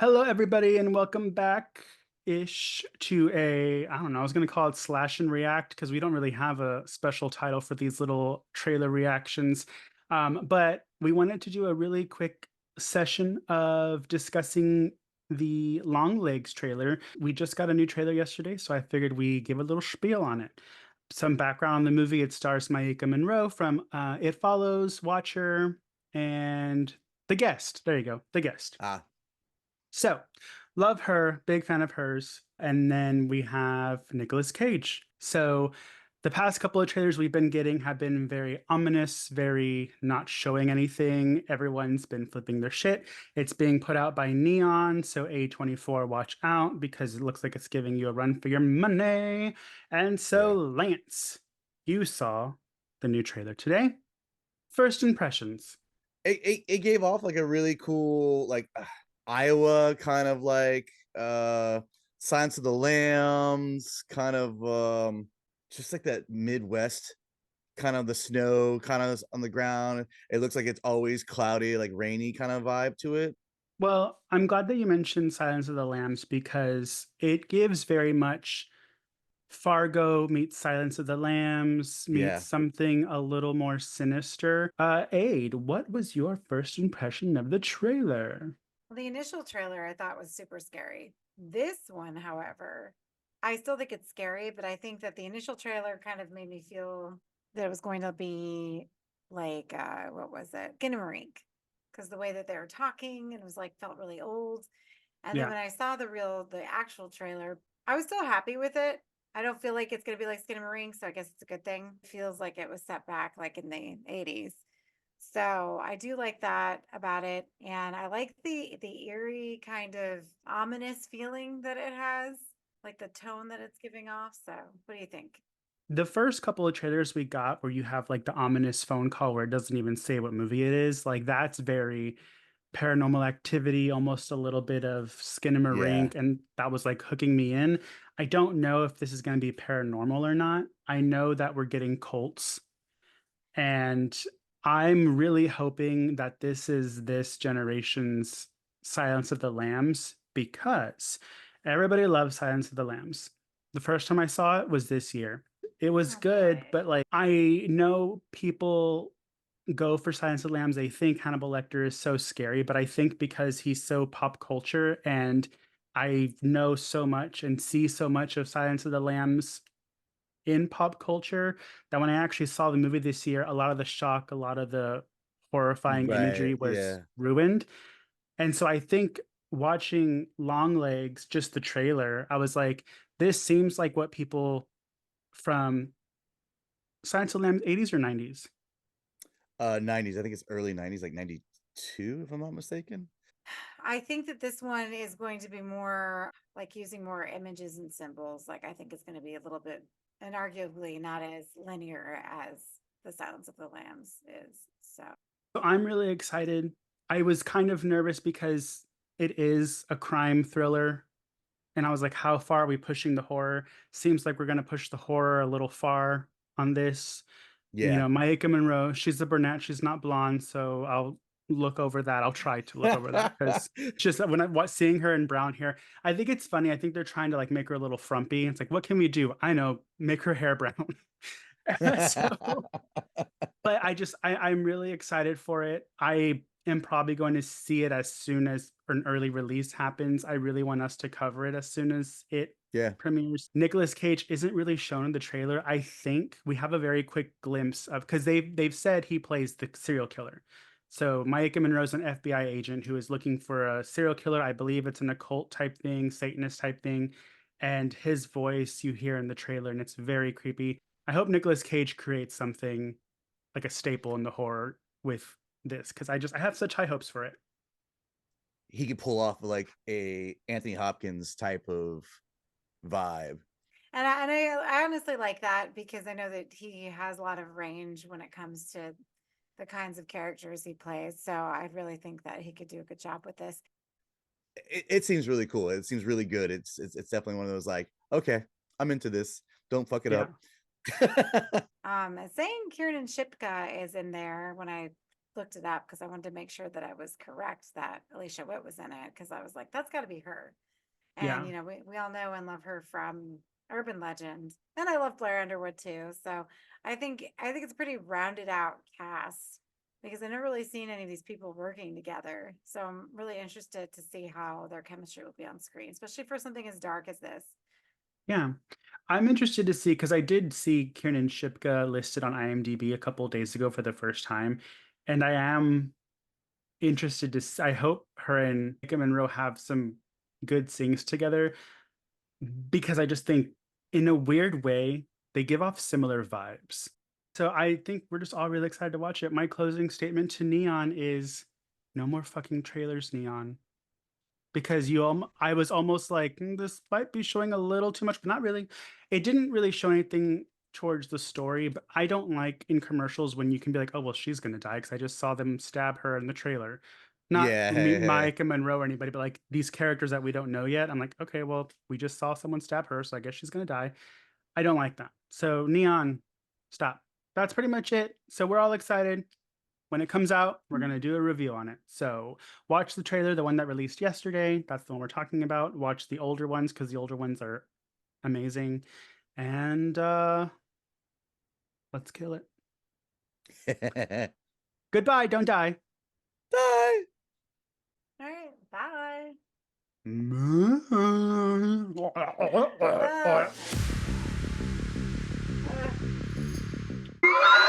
Hello, everybody, and welcome back ish to I don't know, I was going to call it Slash and React because we don't really have a special title for these little trailer reactions. But we wanted to do a really quick session of discussing the Longlegs trailer. We just got a new trailer yesterday, so I figured we give a little spiel on it. Some background on the movie: it stars Maika Monroe from It Follows, Watcher, and The Guest. There you go, The Guest. Ah, So, love her, big fan of hers. And then we have Nicolas Cage. So, the past couple of trailers we've been getting have been very ominous, very not showing anything. Everyone's been flipping their shit. It's being put out by Neon, so A24, watch out because it looks like it's giving you a run for your money. And so, yeah. Lance, you saw the new trailer today. First impressions. It gave off like a really cool Iowa kind of Silence of the Lambs kind of just like that Midwest kind of the snow kind of on the ground. It looks like it's always cloudy, like rainy kind of vibe to it. Well, I'm glad that you mentioned Silence of the Lambs because it gives very much Fargo meets Silence of the Lambs meets Yeah. something a little more sinister. Aid, what was your first impression of the trailer? Well, the initial trailer I thought was super scary. This one, however, I still think it's scary, but I think that the initial trailer kind of made me feel that it was going to be like what was it? Skinamarink. Because the way that they were talking and it was like felt really old. And then Yeah. when I saw the actual trailer, I was still happy with it. I don't feel like it's gonna be like Skinamarink, so I guess it's a good thing. It feels like it was set back like in the 80s. So I do like that about it. And I like the eerie kind of ominous feeling that it has, like the tone that it's giving off. So what do you think? The first couple of trailers we got where you have like the ominous phone call where it doesn't even say what movie it is, like that's very Paranormal Activity, almost a little bit of Yeah. Skinamarink, and that was like hooking me in. I don't know if this is going to be paranormal or not. I know that we're getting cults, and I'm really hoping that this is this generation's Silence of the Lambs because everybody loves Silence of the Lambs. The first time I saw it was this year. It was Oh good, boy. but like I know people go for Silence of the Lambs. They think Hannibal Lecter is so scary, but I think because he's so pop culture and I know so much and see so much of Silence of the Lambs in pop culture that when I actually saw the movie this year, a lot of the shock, a lot of the horrifying imagery Right. was Yeah. ruined. And so I think watching Longlegs, just the trailer, I was like, this seems like what people from Silence of the Lambs 80s or 90s. 90s. I think it's early 90s, like 92, if I'm not mistaken. I think that this one is going to be more like using more images and symbols. Like I think it's going to be a little bit and arguably not as linear as the Silence of the Lambs is. So So I'm really excited. I was kind of nervous because it is a crime thriller. And I was like, how far are we pushing the horror? Seems like we're going to push the horror a little far on this. You Yeah. know, Maika Monroe, she's a brunette, she's not blonde. So I'll look over that. I'll try to look over that because just when seeing her in brown hair, I think it's funny. I think they're trying to like make her a little frumpy. It's like, what can we do? I know, make her hair brown. So but I'm really excited for it. I am probably going to see it as soon as an early release happens. I really want us to cover it as soon as it Yeah. premieres. Nicolas Cage isn't really shown in the trailer. I think we have a very quick glimpse of because they've said he plays the serial killer. So Maika Monroe's an FBI agent who is looking for a serial killer. I believe it's an occult type thing, Satanist type thing. And his voice you hear in the trailer, and it's very creepy. I hope Nicolas Cage creates something like a staple in the horror with this because I have such high hopes for it. He could pull off like a Anthony Hopkins type of vibe. and I honestly like that because I know that he has a lot of range when it comes to the kinds of characters he plays. So I really think that he could do a good job with this. It seems really cool. It seems really good. It's definitely one of those like, okay, I'm into this. Don't fuck it Yeah. up. Saying Kiernan Shipka is in there when I looked it up because I wanted to make sure that I was correct that Alicia Witt was in it because I was like, that's got to be her. And Yeah. we all know and love her from Urban Legend, and I love Blair Underwood too. So I think it's a pretty rounded out cast because I've never really seen any of these people working together. So I'm really interested to see how their chemistry will be on screen, especially for something as dark as this. Yeah. I'm interested to see because I did see Kiernan Shipka listed on IMDb a couple days ago for the first time. And I am interested to I hope her and Maika Monroe have some good scenes together because I just think in a weird way they give off similar vibes. So I think we're just all really excited to watch it. My closing statement to Neon is no more fucking trailers, Neon. Because I was almost like this might be showing a little too much, but not really. It didn't really show anything towards the story, but I don't like in commercials when you can be like, oh well, she's gonna die because I just saw them stab her in the trailer. Not me, Yeah. Mike and Monroe or anybody, but like these characters that we don't know yet. I'm like, okay, well, we just saw someone stab her, so I guess she's gonna die. I don't like that. So Neon, stop. That's pretty much it. So we're all excited. When it comes out, we're going to do a review on it. So watch the trailer, the one that released yesterday. That's the one we're talking about. Watch the older ones because the older ones are amazing. And let's kill it. Goodbye. Don't die. Die. All right, bye. Bye. Uh,